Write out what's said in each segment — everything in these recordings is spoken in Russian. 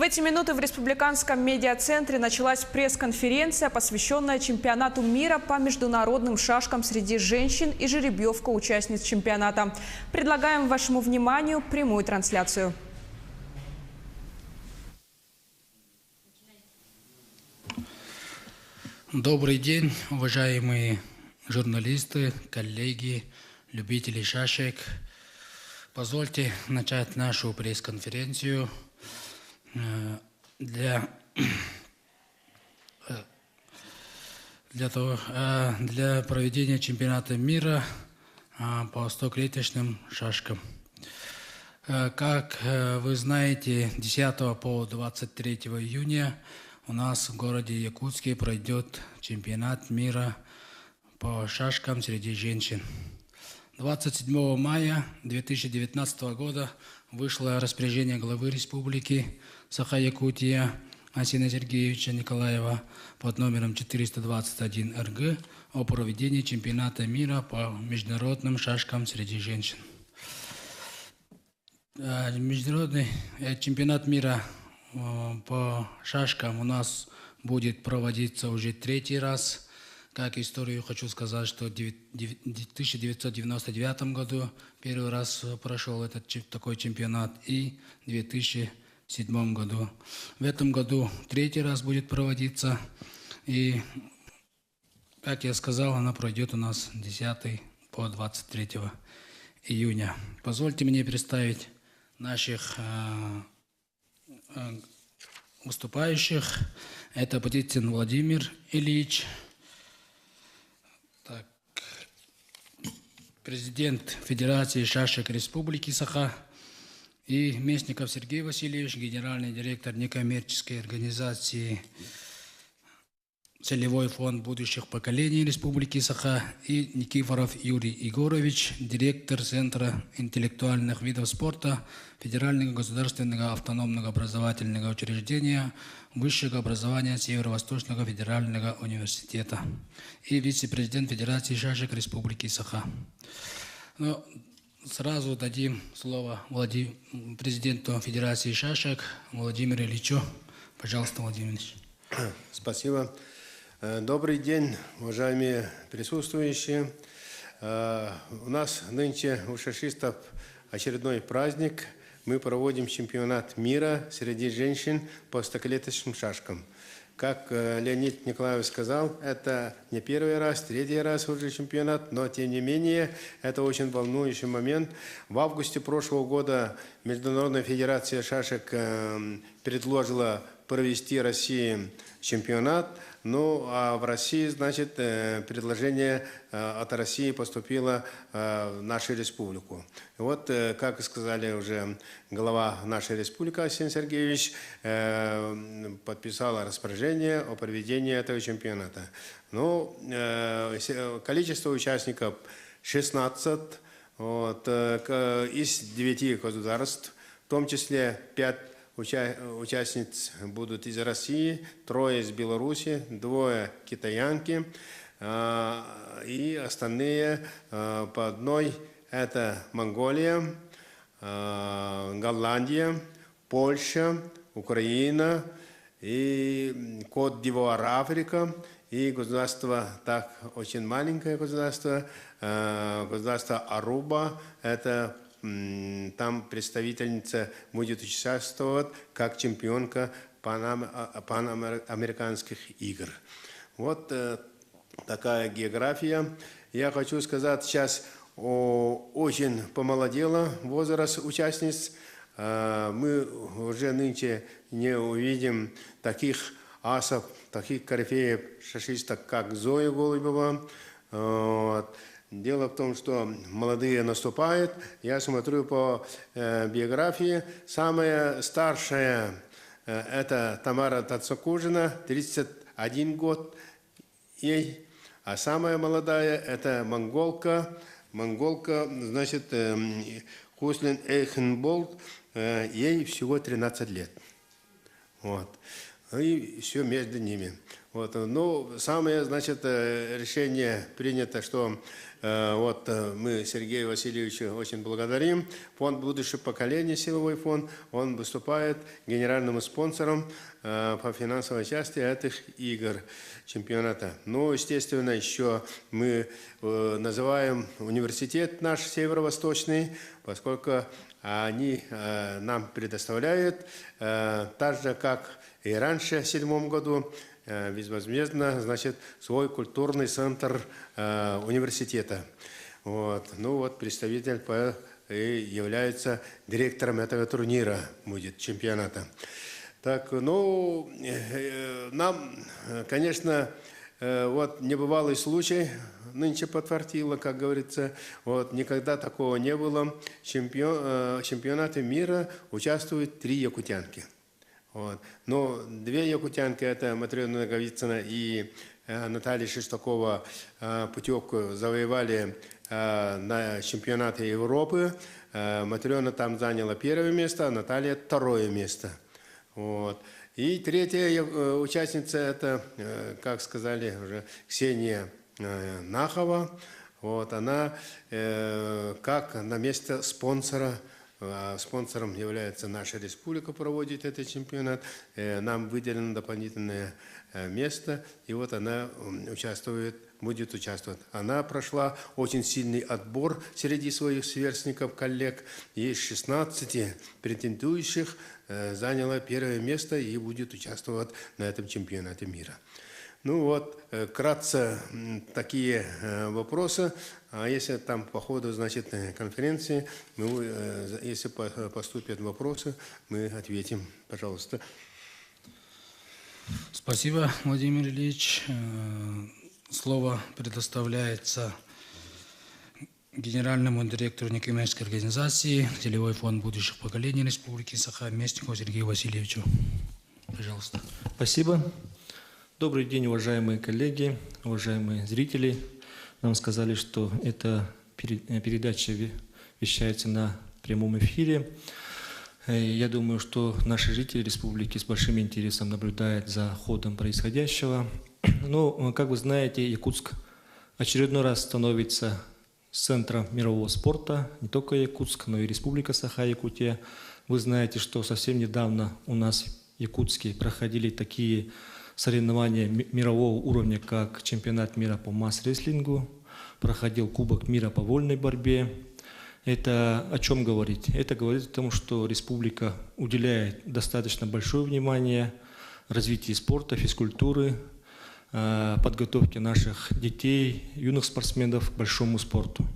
эти минуты в Республиканском медиацентре началась пресс-конференция, посвященная чемпионату мира по международным шашкам среди женщин и жеребьевка участниц чемпионата. Предлагаем вашему вниманию прямую трансляцию. Добрый день, уважаемые журналисты, коллеги, любители шашек. Позвольте начать нашу пресс-конференцию для проведения чемпионата мира по 100-клеточным шашкам. Как вы знаете, 10 по 23 июня у нас в городе Якутске пройдет чемпионат мира по шашкам среди женщин. 27 мая 2019 года вышло распоряжение главы республики Саха-Якутия Асена Сергеевича Николаева под номером 421 РГ о проведении чемпионата мира по международным шашкам среди женщин. Международный чемпионат мира по шашкам у нас будет проводиться уже третий раз. Как историю хочу сказать, что в 1999 году первый раз прошел такой чемпионат и в 2007 году. В этом году третий раз будет проводиться. И, как я сказал, она пройдет у нас 10 по 23 июня. Позвольте мне представить наших выступающих. Это Птицын Владимир Ильич, президент Федерации шашек Республики Саха, и Местников Сергей Васильевич, генеральный директор некоммерческой организации «Целевой фонд будущих поколений Республики Саха», и Никифоров Юрий Егорович, директор Центра интеллектуальных видов спорта Федерального государственного автономного образовательного учреждения высшего образования Северо-Восточного федерального университета и вице-президент Федерации шашек Республики Саха. Но сразу дадим слово президенту Федерации шашек Владимиру Ильичу. Пожалуйста, Владимир Ильич. Спасибо. Добрый день, уважаемые присутствующие. У нас нынче у шашистов очередной праздник. Мы проводим чемпионат мира среди женщин по 100-клеточным шашкам. Как Леонид Николаевич сказал, это не первый раз, третий раз уже чемпионат, но тем не менее это очень волнующий момент. В августе прошлого года Международная федерация шашек предложила провести России чемпионат. Ну, а в России, значит, предложение от России поступило в нашу республику. И вот, как сказали уже глава нашей республики Асен Сергеевич, подписала распоряжение о проведении этого чемпионата. Ну, количество участников 16, вот, из 9 государств, в том числе 5 участниц будут из России, 3 из Беларуси, 2 китаянки, и остальные по одной. Это Монголия, Голландия, Польша, Украина и Кот-д'Ивуар, Африка, и государство, так, очень маленькое государство, государство Аруба, это там представительница будет участвовать как чемпионка панамериканских игр. Вот такая география. Я хочу сказать, сейчас очень помолодела возраст участниц. Мы уже нынче не увидим таких асов, таких корифеев шашисток, как Зоя Голубева. Вот. Дело в том, что молодые наступают. Я смотрю по биографии. Самая старшая – это Тамара Тацакужина, 31 год ей. А самая молодая – это монголка. Монголка, значит, Хуслин Эйхенболт, ей всего 13 лет. Вот. и все между ними. Вот. Ну, самое, значит, решение принято, что мы Сергея Васильевича очень благодарим. Фонд «Будущее поколение», силовой фонд, он выступает генеральным спонсором по финансовой части этих игр чемпионата. Ну, естественно, еще мы называем университет наш северо-восточный, поскольку они нам предоставляют, так же, как и раньше, в 2007 году, безвозмездно, значит, свой культурный центр университета. Вот. Ну вот представитель и является директором этого турнира, будет чемпионата. Так, ну, нам, конечно, вот небывалый случай нынче подтвердило, как говорится, вот никогда такого не было. В чемпионате мира участвуют 3 якутянки. Вот. Но 2 якутянки, это Матрена Наговицына и Наталья Шестакова, путевку завоевали на чемпионате Европы. Матрена там заняла 1-е место, а Наталья 2-е место. Вот. И 3-я участница, это, как сказали уже, Ксения Нахова. Вот. Она как на место спонсора. Спонсором является наша республика, проводит этот чемпионат. Нам выделено дополнительное место, и вот она будет участвовать. Она прошла очень сильный отбор среди своих сверстников, коллег. Из 16 претендующих заняла 1-е место и будет участвовать на этом чемпионате мира. Ну вот, кратко такие вопросы. А если там по ходу, значит, конференции, если поступят вопросы, мы ответим. Пожалуйста. Спасибо, Владимир Ильич. Слово предоставляется генеральному директору некоммерческой организации «Целевой фонд будущих поколений Республики Саха» Местникову Сергею Васильевичу. Пожалуйста. Спасибо. Добрый день, уважаемые коллеги, уважаемые зрители. Нам сказали, что эта передача вещается на прямом эфире. Я думаю, что наши жители республики с большим интересом наблюдают за ходом происходящего. Но, как вы знаете, Якутск очередной раз становится центром мирового спорта. Не только Якутск, но и Республика Саха-Якутия. Вы знаете, что совсем недавно у нас в Якутске проходили такие соревнования мирового уровня, как чемпионат мира по масс-рестлингу, проходил Кубок мира по вольной борьбе. Это о чем говорит? Это говорит о том, что республика уделяет достаточно большое внимание развитию спорта, физкультуры, подготовке наших детей, юных спортсменов к большому спорту.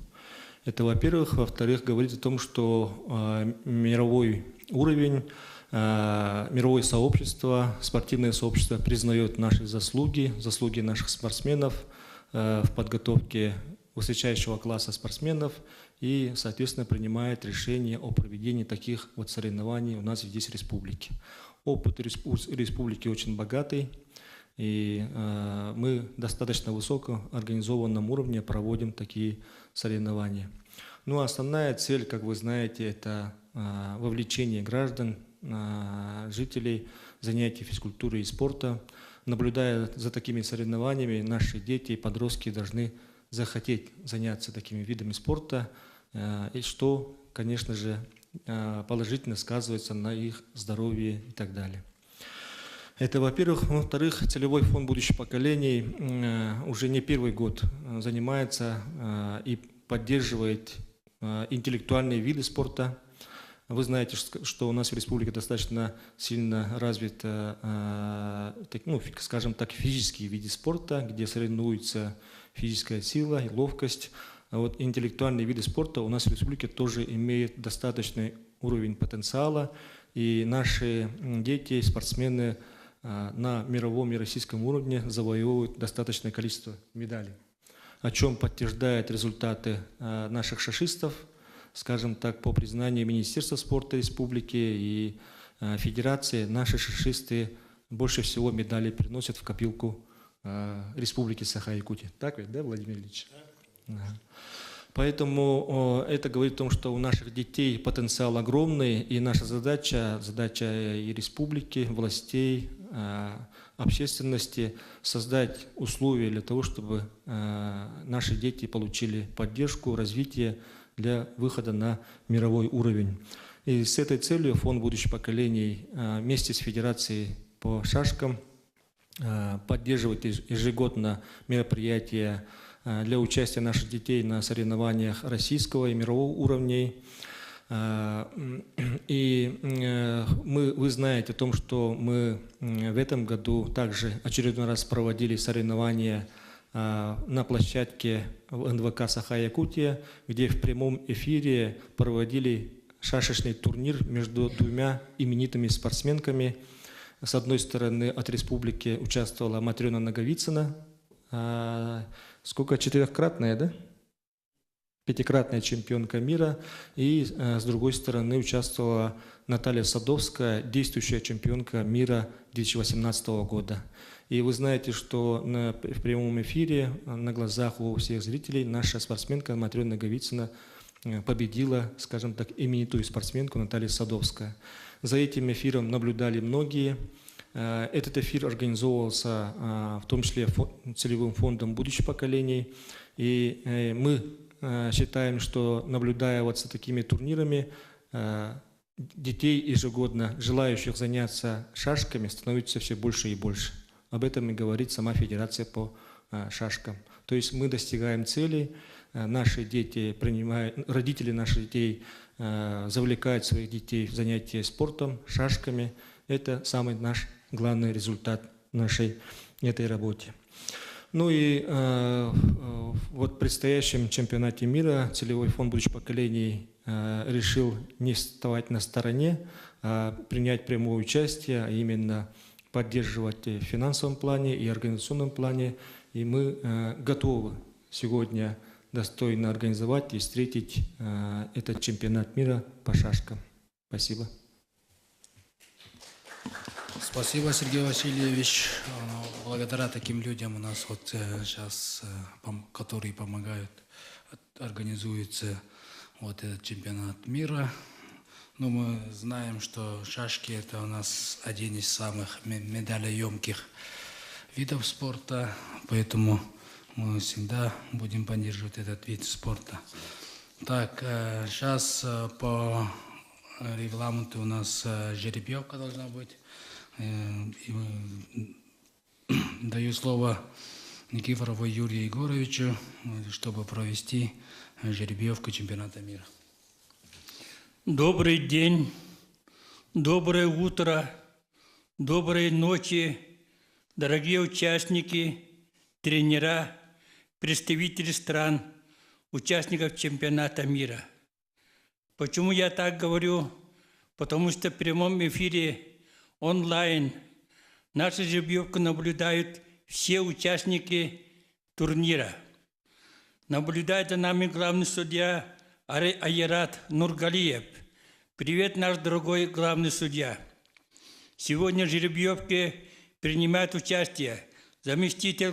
Это, во-первых. Во-вторых, говорит о том, что мировой уровень, мировое сообщество, спортивное сообщество признает наши заслуги наших спортсменов в подготовке высочайшего класса спортсменов и, соответственно, принимает решение о проведении таких вот соревнований у нас здесь в республике. Опыт республики очень богатый, и мы достаточно высоко организованном уровне проводим такие соревнования. Ну, основная цель, как вы знаете, это вовлечение граждан, жителей, занятий физкультуры и спорта. Наблюдая за такими соревнованиями, наши дети и подростки должны захотеть заняться такими видами спорта, и что, конечно же, положительно сказывается на их здоровье и так далее. Это, во-первых. Во-вторых, Целевой фонд будущих поколений уже не 1-й год занимается и поддерживает интеллектуальные виды спорта. Вы знаете, что у нас в республике достаточно сильно развит, скажем так, физические виды спорта, где соревнуются физическая сила и ловкость. А вот интеллектуальные виды спорта у нас в республике тоже имеют достаточный уровень потенциала, и наши дети, спортсмены на мировом и российском уровне завоевывают достаточное количество медалей, о чем подтверждают результаты наших шашистов, скажем так, по признанию Министерства спорта республики и Федерации. Наши шашисты больше всего медалей приносят в копилку Республики Саха-Якутия. Так ведь, да, Владимир Ильич? Да. Поэтому это говорит о том, что у наших детей потенциал огромный, и наша задача и республики, властей, общественности создать условия для того, чтобы наши дети получили поддержку, развитие для выхода на мировой уровень. И с этой целью Фонд будущих поколений вместе с Федерацией по шашкам поддерживает ежегодно мероприятия для участия наших детей на соревнованиях российского и мирового уровней. И вы знаете о том, что мы в этом году также очередной раз проводили соревнования на площадке в НВК Саха-Якутия, где в прямом эфире проводили шашечный турнир между двумя именитыми спортсменками. С одной стороны, от республики участвовала Матрена Наговицына, четырехкратная, да? Пятикратная чемпионка мира. И с другой стороны участвовала Наталья Садовская, действующая чемпионка мира 2018 года. И вы знаете, что в прямом эфире на глазах у всех зрителей наша спортсменка Матрена Наговицына победила, скажем так, именитую спортсменку Наталью Садовская. За этим эфиром наблюдали многие. Этот эфир организовывался в том числе целевым фондом будущих поколений. И мы считаем, что наблюдая вот за такими турнирами, детей ежегодно, желающих заняться шашками, становится все больше и больше. Об этом и говорит сама Федерация по шашкам. То есть мы достигаем целей, наши дети родители наших детей завлекают своих детей в занятия спортом, шашками. Это самый наш главный результат нашей этой работе. Ну и вот в предстоящем чемпионате мира целевой фонд будущих поколений решил не вставать на стороне, а принять прямое участие, а именно поддерживать в финансовом плане и организационном плане. И мы готовы сегодня достойно организовать и встретить этот чемпионат мира по шашкам. Спасибо. Спасибо, Сергей Васильевич. Благодаря таким людям у нас вот сейчас, которые помогают, организуется вот этот чемпионат мира. Но мы знаем, что шашки – это у нас один из самых медалеемких видов спорта, поэтому мы всегда будем поддерживать этот вид спорта. Так, сейчас по регламенту у нас жеребьевка должна быть. Даю слово Никифорову Юрию Егоровичу, чтобы провести жеребьевку чемпионата мира. Добрый день, доброе утро, доброй ночи, дорогие участники, тренера, представители стран, участников чемпионата мира. Почему я так говорю? Потому что в прямом эфире онлайн нашу жеребьевку наблюдают все участники турнира. Наблюдает за нами главный судья Айрат Нургалиев. Привет, наш дорогой главный судья. Сегодня в жеребьевке принимает участие заместитель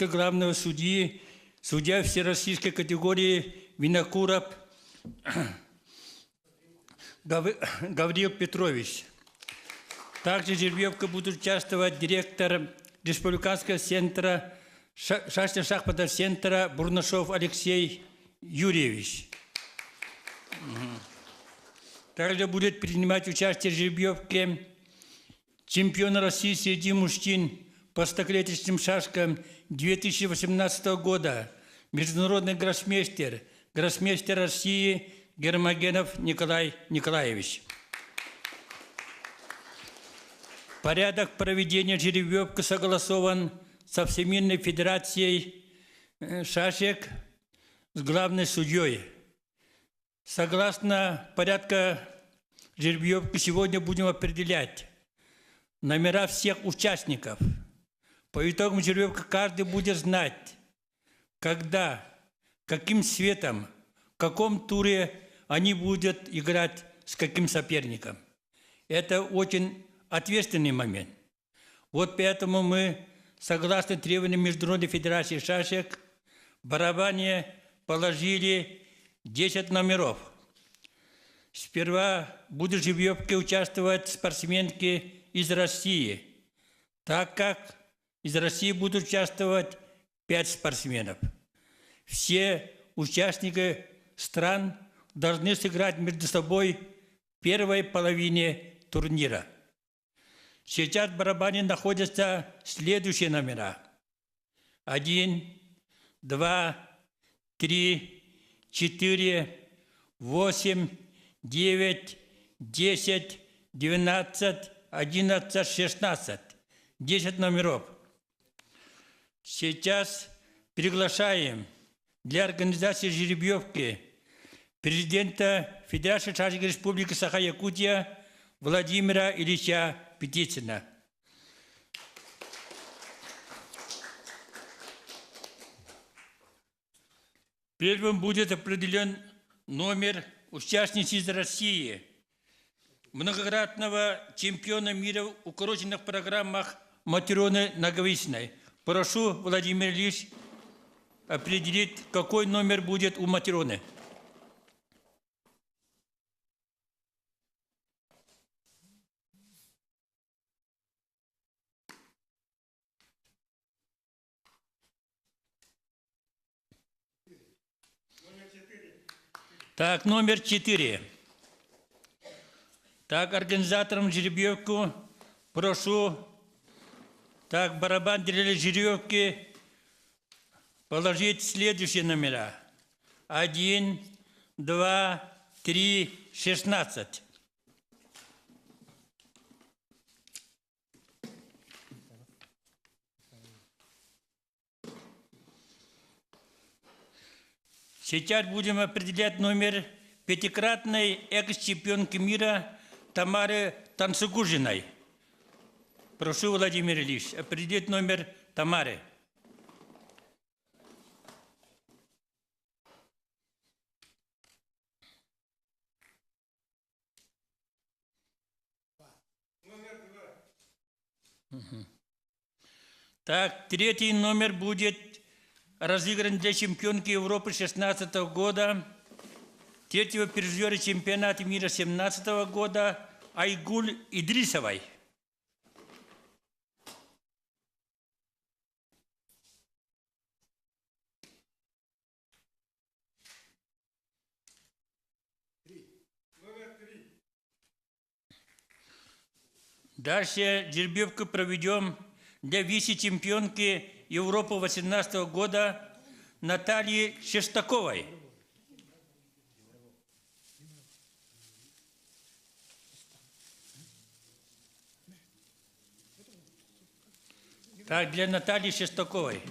главного судьи, судья всероссийской категории Винокуров Гавриил Петрович. Также в жеребьевке будет участвовать директор Республиканского центра шашечно-шахматного центра Бурнашов Алексей Юрьевич. Также будет принимать участие в жеребьевке чемпион России среди мужчин по стоклеточным шашкам 2018 года, международный гроссмейстер России Гермогенов Николай Николаевич. Порядок проведения жеребьевки согласован со Всемирной Федерацией шашек с главной судьей. Согласно порядку жеребьевки сегодня будем определять номера всех участников. По итогам жеребьевки каждый будет знать, когда, каким цветом, в каком туре они будут играть с каким соперником. Это очень ответственный момент. Вот поэтому мы, согласно требованиям Международной Федерации шашек, в барабане положили 10 номеров. Сперва будут в жеребьевке участвовать спортсменки из России, так как из России будут участвовать 5 спортсменов. Все участники стран должны сыграть между собой в первой половине турнира. Сейчас в барабане находятся следующие номера: 1, 2, 3, 4, 8, 9, 10, 12, 11, 16. 10 номеров. Сейчас приглашаем для организации жеребьевки президента Федерации Шашкинской Республики Саха-Якутия Владимира Ильича Петицына. Первым будет определен номер участницы из России, многократного чемпиона мира в укороченных программах Матрёны Наговицыной. Прошу, Владимир Ильич, определить, какой номер будет у Матрёны. Так, номер 4. Так, организаторам жеребьевку прошу, так, барабан для жеребьевки положить следующие номера: 1, 2, 3, 16. Сейчас будем определять номер пятикратной экс-чемпионки мира Тамары Тансыгужиной. Прошу, Владимир Ильич, определить номер Тамары. Так, третий номер будет разыгран для чемпионки Европы 2016 года, третьего призера чемпионата мира 2017 года Айгуль Идрисовой. Дальше жеребьевку проведем для вице-чемпионки Европы 2018 года Натальи Шестаковой. Так, для Натальи Шестаковой.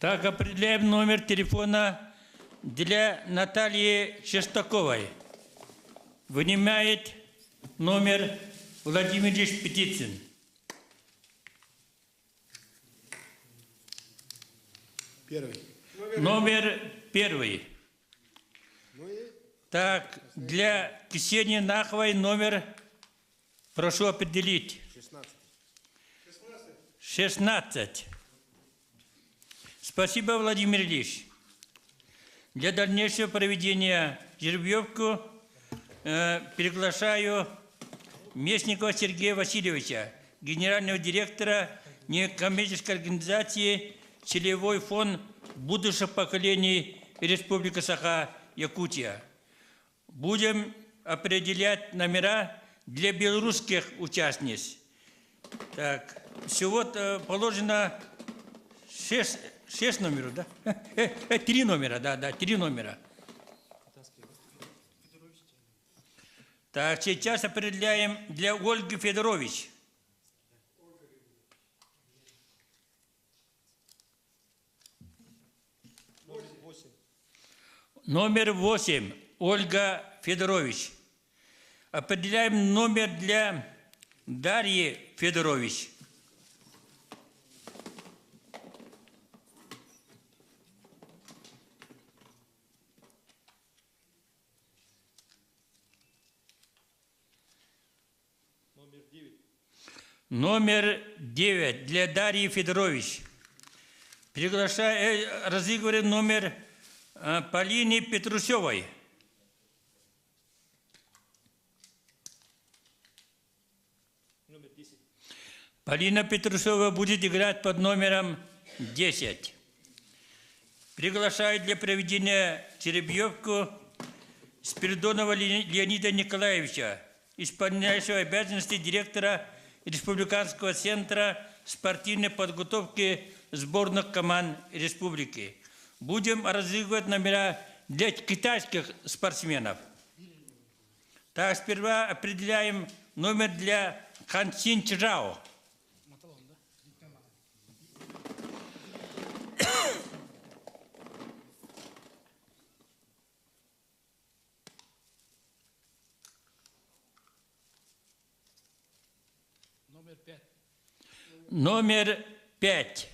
Так, определяем номер телефона для Натальи Шестаковой. Вынимает номер Владимир Ильич Петицын. Первый. Номер 1. Так, для Ксении Наховой номер, прошу определить. 16. Спасибо, Владимир Ильич. Для дальнейшего проведения жеребьевку приглашаю Местникова Сергея Васильевича, генерального директора некоммерческой организации «Целевой фонд будущих поколений Республики Саха-Якутия». Будем определять номера для белорусских участниц. Так, всего положено 6 номеров, да? 3 номера, да, 3 номера. Так, сейчас определяем для Ольги Федорович. Номер 8. Ольга Федорович. Определяем номер для Дарьи Федорович. Номер 9 для Дарьи Федорович. Разыгрываем номер Полины Петрусевой. Полина Петрусова будет играть под номером 10. Приглашаю для проведения жеребьевку Спиридонова Леонида Николаевича, исполняющего обязанности директора Республиканского центра спортивной подготовки сборных команд республики. Будем разыгрывать номера для китайских спортсменов. Так, сперва определяем номер для Хан Син Чжао. Номер 5.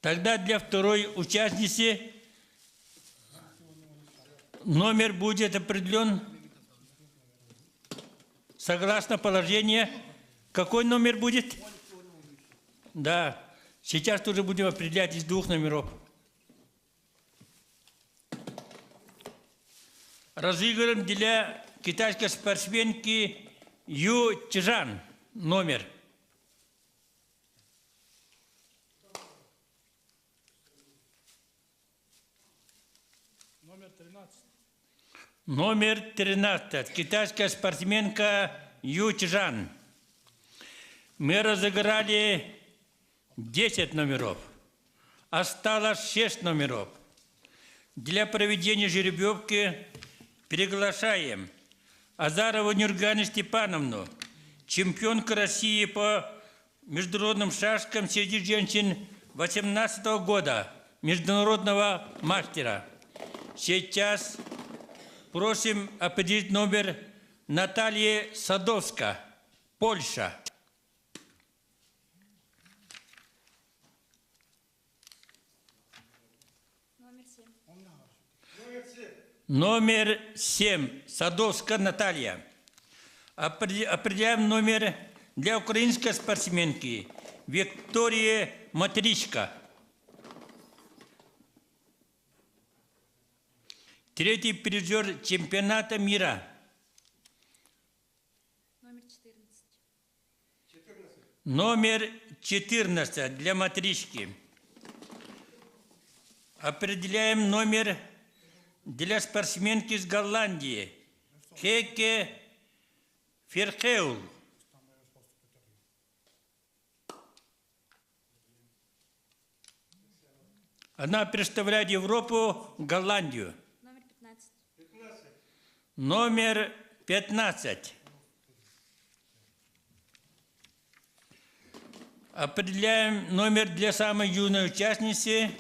Тогда для второй участницы номер будет определен согласно положению. Какой номер будет? Да. Сейчас тоже будем определять из двух номеров. Разыграем для китайской спортсменки Ю Чжан номер. Номер 13. Китайская спортсменка Ю Чжан. Мы разыграли 10 номеров. Осталось 6 номеров. Для проведения жеребьевки приглашаем Азарову Нюргану Степановну, чемпионка России по международным шашкам среди женщин 2018 года, международного мастера. Сейчас просим определить номер Натальи Садовска, Польша. Номер 7. Садовска Наталья. Определяем номер для украинской спортсменки Виктории Матричка. Третий призер чемпионата мира. Номер 14. Номер 14 для Матрички. Определяем номер для спортсменки из Голландии Хеке Ферхеул. Она представляет Европу, Голландию. Номер 15. Номер 15. Определяем номер для самой юной участницы,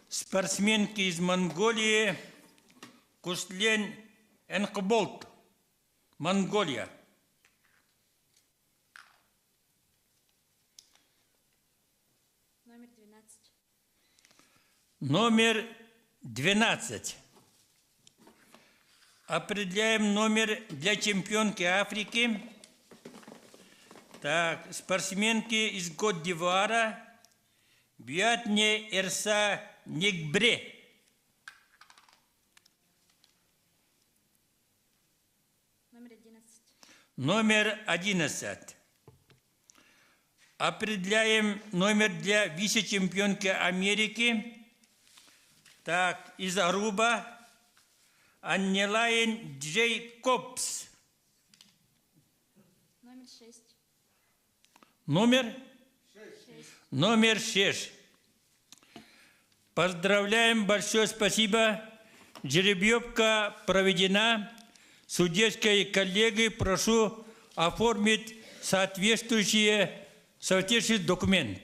спортсменки из Монголии Куслен Энхболт, Монголия. Номер 12. Номер 12. Определяем номер для чемпионки Африки. Так, спортсменки из Кот-д'Ивуара Бьятне Эрса Негбре. Номер 11. Номер 11. Определяем номер для вице-чемпионки Америки. Так, из Аруба Аннелайн Джейкобс. Номер 6. Номер? 6. Номер 6. Поздравляем, большое спасибо. Жеребьевка проведена. Судейской коллегой прошу оформить соответствующий документ.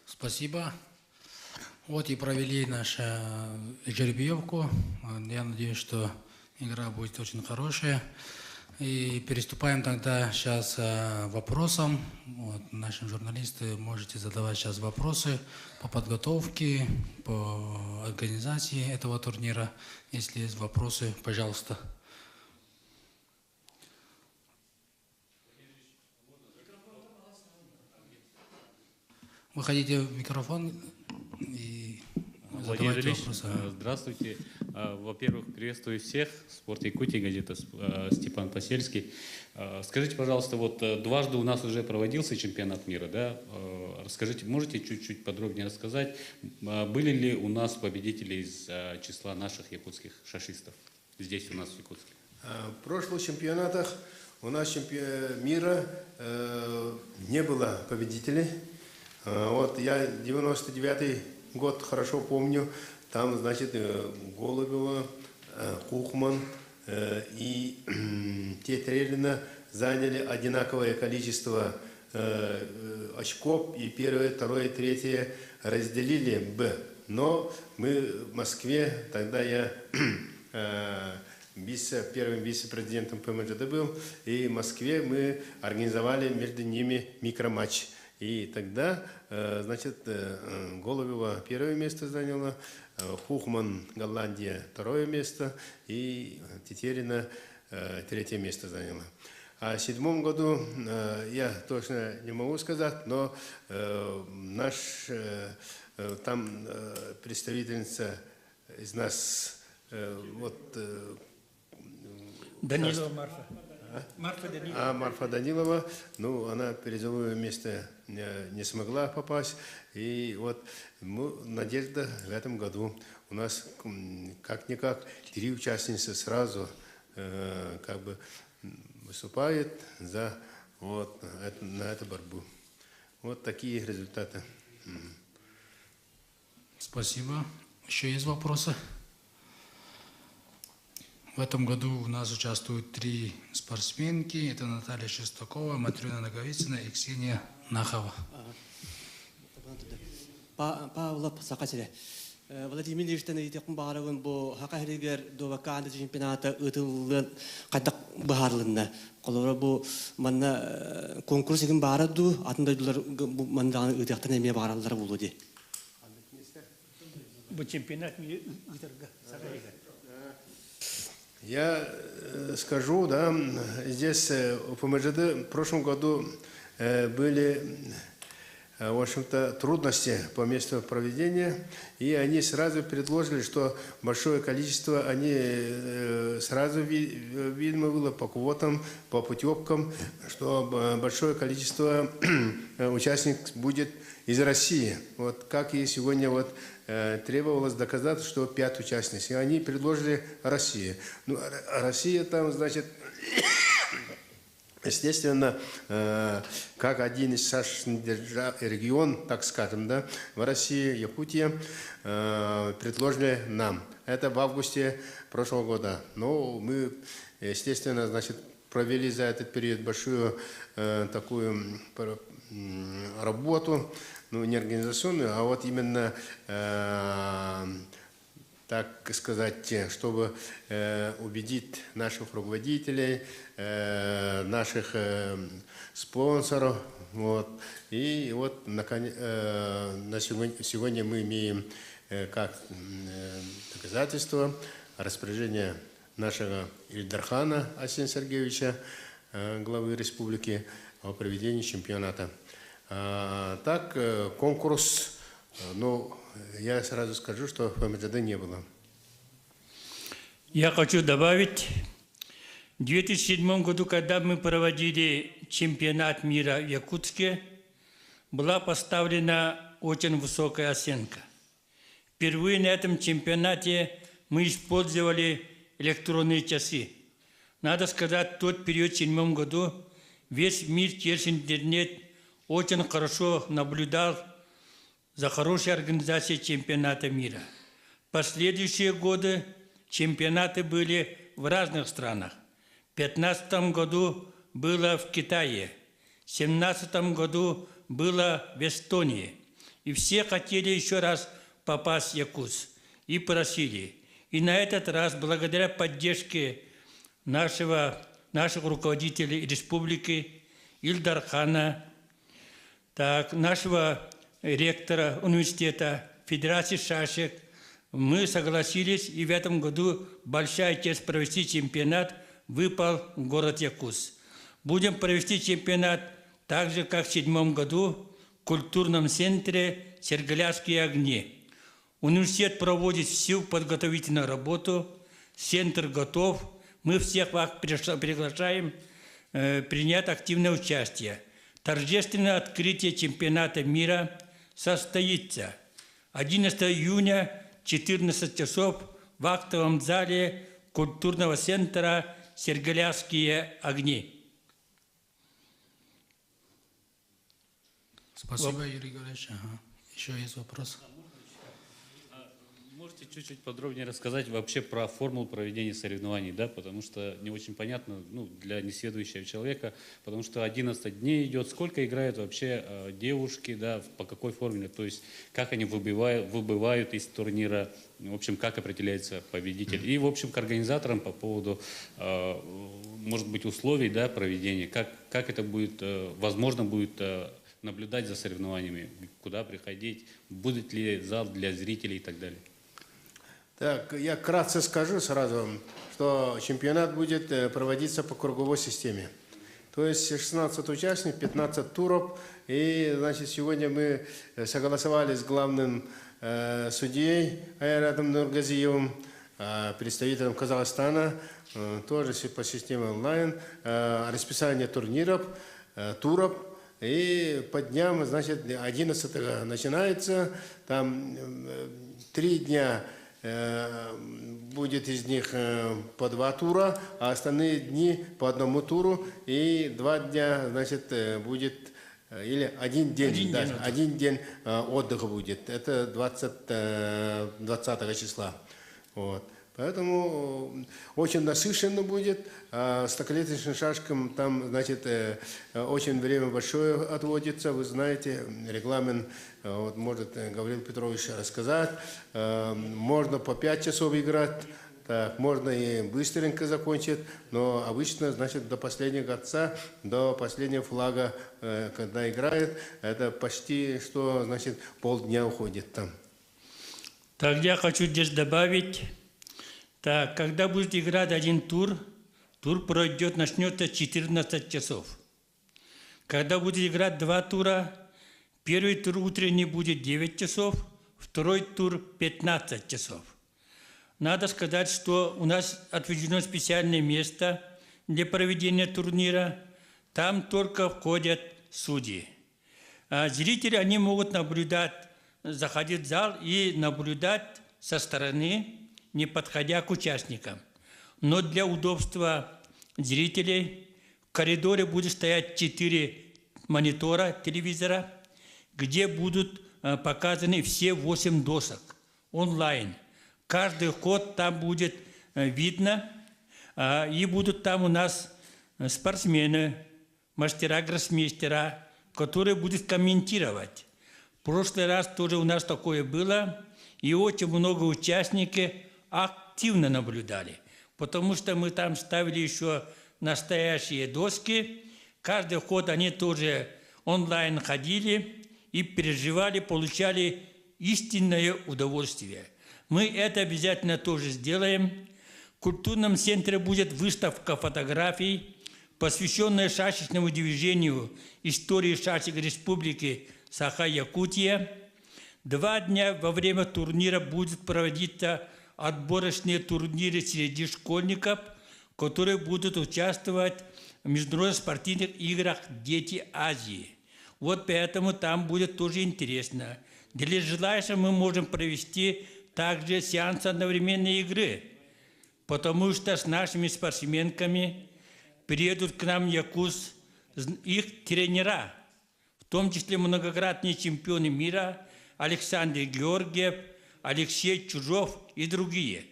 Спасибо. Вот и провели нашу жеребьевку. Я надеюсь, что игра будет очень хорошая. И переступаем тогда сейчас к вопросам. Вот, наши журналисты можете задавать сейчас вопросы по подготовке, по организации этого турнира. Если есть вопросы, пожалуйста. Выходите в микрофон и Владимир задавайте Ильич, вопросы. здравствуйте. Во-первых, приветствую всех. Спорт Якутии, газета Степан Посельский. Скажите, пожалуйста, вот дважды у нас уже проводился чемпионат мира, да? Расскажите, можете чуть-чуть подробнее рассказать, были ли у нас победители из числа наших якутских шашистов здесь у нас в Якутске? В прошлых чемпионатах у нас мира не было победителей. Вот я 99-й год хорошо помню, там, значит, Голубева, Кухман и Тетрелина заняли одинаковое количество очков, и первое, второе, третье разделили бы. Но мы в Москве, тогда я первым вице-президентом ПМЖД был, и в Москве мы организовали между ними микроматч. И тогда, значит, Голубева первое место заняла, Хухман, Голландия, второе место, и Тетерина третье место заняла. А в 2007 году, я точно не могу сказать, но наш там представительница из нас, вот... Данилова Марфа. Марфа Данилова. Марфа Данилова, ну, она призовое место не смогла попасть. И вот надежда в этом году. У нас как-никак 3 участницы сразу как бы выступают за вот, на эту борьбу. Вот такие результаты. Спасибо. Еще есть вопросы? В этом году у нас участвуют 3 спортсменки. Это Наталья Шестакова, Матрена Наговицына и Ксения Нахова. Павлов Сакасиле. Владимир Ильич Танитекун Баравын бо Хакахригер Довакан чемпионата ытылын кайдак бахарлынна. Колора бу манна конкурс эгин бараду атындайлар мандан ытыктан эме бараллар болуди. Бу чемпионат мира Сагарига. Я скажу, да, здесь в ПМЖД в прошлом году были, в общем-то, трудности по месту проведения, и они сразу предложили, что большое количество, они сразу видно было по квотам, по путевкам, что большое количество участников будет из России. Вот как и сегодня вот требовалось доказать, что 5 участниц. И они предложили Россию. Ну, Россия там, значит, естественно, как один из шашечных держав, регион, так скажем, да, в России, Якутия, предложили нам. Это в августе прошлого года. Но мы, естественно, значит, провели за этот период большую такую работу, ну, не организационную, а вот именно, так сказать, чтобы убедить наших руководителей, наших спонсоров. Вот. И вот на сегодня мы имеем как доказательство распоряжение нашего Ильдархана Асена Сергеевича, главы республики, о проведении чемпионата. Так, конкурс, ну, я сразу скажу, что в ПМЖД не было. Я хочу добавить, в 2007 году, когда мы проводили чемпионат мира в Якутске, была поставлена очень высокая оценка. Впервые на этом чемпионате мы использовали электронные часы. Надо сказать, в тот период, в 2007 году, весь мир через интернет очень хорошо наблюдал за хорошей организацией чемпионата мира. В последующие годы чемпионаты были в разных странах. В 2015 году было в Китае, в 2017 году было в Эстонии. И все хотели еще раз попасть в Якутск и просили. И на этот раз, благодаря поддержке нашего наших руководителей республики Ильдархана, так, нашего ректора университета, Федерации шашек. Мы согласились, и в этом году большая честь провести чемпионат выпал в город Якутск. Будем провести чемпионат так же, как в 2007 году в культурном центре «Сергеляцкие огни». Университет проводит всю подготовительную работу, центр готов. Мы всех вас приглашаем принять активное участие. Торжественное открытие чемпионата мира состоится 11 июня, 14 часов в актовом зале культурного центра «Сергеляцкие огни». Спасибо, Юрий Григорьевич. Ага. Еще есть вопрос? Можете чуть-чуть подробнее рассказать вообще про формулу проведения соревнований, да, потому что не очень понятно, ну, для несведущего человека, потому что 11 дней идет, сколько играют вообще девушки, да, по какой формуле, то есть как они выбывают из турнира, в общем, как определяется победитель. И, в общем, к организаторам по поводу, может быть, условий, да, проведения, как это будет, возможно, будет наблюдать за соревнованиями, куда приходить, будет ли зал для зрителей и так далее. Так, я вкратце скажу сразу, что чемпионат будет проводиться по круговой системе. То есть 16 участников, 15 туров. И, значит, сегодня мы согласовали с главным судьей Айратом Нургазиевым, представителем Казахстана, тоже по системе онлайн, расписание турниров, туров. И по дням, значит, 11 начинается, там 3 дня будет из них по 2 тура, а остальные дни по 1 туру, и 2 дня, значит, будет, или 1 день, один день отдыха будет, это 20 числа. Вот. Поэтому очень насыщенно будет. С стоколеточным шашкам там, значит, очень время большое отводится. Вы знаете, регламент, вот, может Гаврил Петрович рассказать. Можно по 5 часов играть, так, можно и быстренько закончить, но обычно, значит, до последнего отца, до последнего флага, когда играет, это почти, что, значит, полдня уходит там. Так, я хочу здесь добавить. Так, когда будет играть 1 тур, тур пройдет, начнется 14 часов. Когда будет играть 2 тура, первый тур утренний будет 9 часов, второй тур 15 часов. Надо сказать, что у нас отведено специальное место для проведения турнира. Там только входят судьи. А зрители, они могут наблюдать, заходить в зал и наблюдать со стороны, не подходя к участникам. Но для удобства зрителей в коридоре будет стоять 4 монитора телевизора, где будут показаны все 8 досок онлайн. Каждый ход там будет видно, и будут там у нас спортсмены, мастера-гроссмейстера, которые будут комментировать. В прошлый раз тоже у нас такое было, и очень много участников активно наблюдали, потому что мы там ставили еще настоящие доски. Каждый ход они тоже онлайн ходили и переживали, получали истинное удовольствие. Мы это обязательно тоже сделаем. В культурном центре будет выставка фотографий, посвященная шашечному движению истории шашек Республики Саха-Якутия. 2 дня во время турнира будет проводиться отборочные турниры среди школьников, которые будут участвовать в международных спортивных играх «Дети Азии». Вот поэтому там будет тоже интересно. Для желающих мы можем провести также сеанс одновременной игры, потому что с нашими спортсменками приедут к нам в Якутск их тренера, в том числе многократные чемпионы мира Александр Георгиев, Алексей Чужов и другие.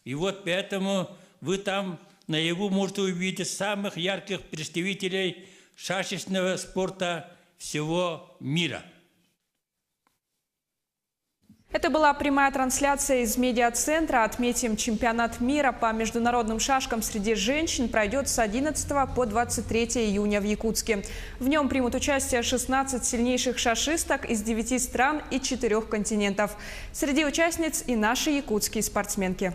И вот поэтому вы там наяву можете увидеть самых ярких представителей шашечного спорта всего мира. Это была прямая трансляция из медиацентра. Отметим, чемпионат мира по международным шашкам среди женщин пройдет с 11 по 23 июня в Якутске. В нем примут участие 16 сильнейших шашисток из 9 стран и 4 континентов. Среди участниц и наши якутские спортсменки.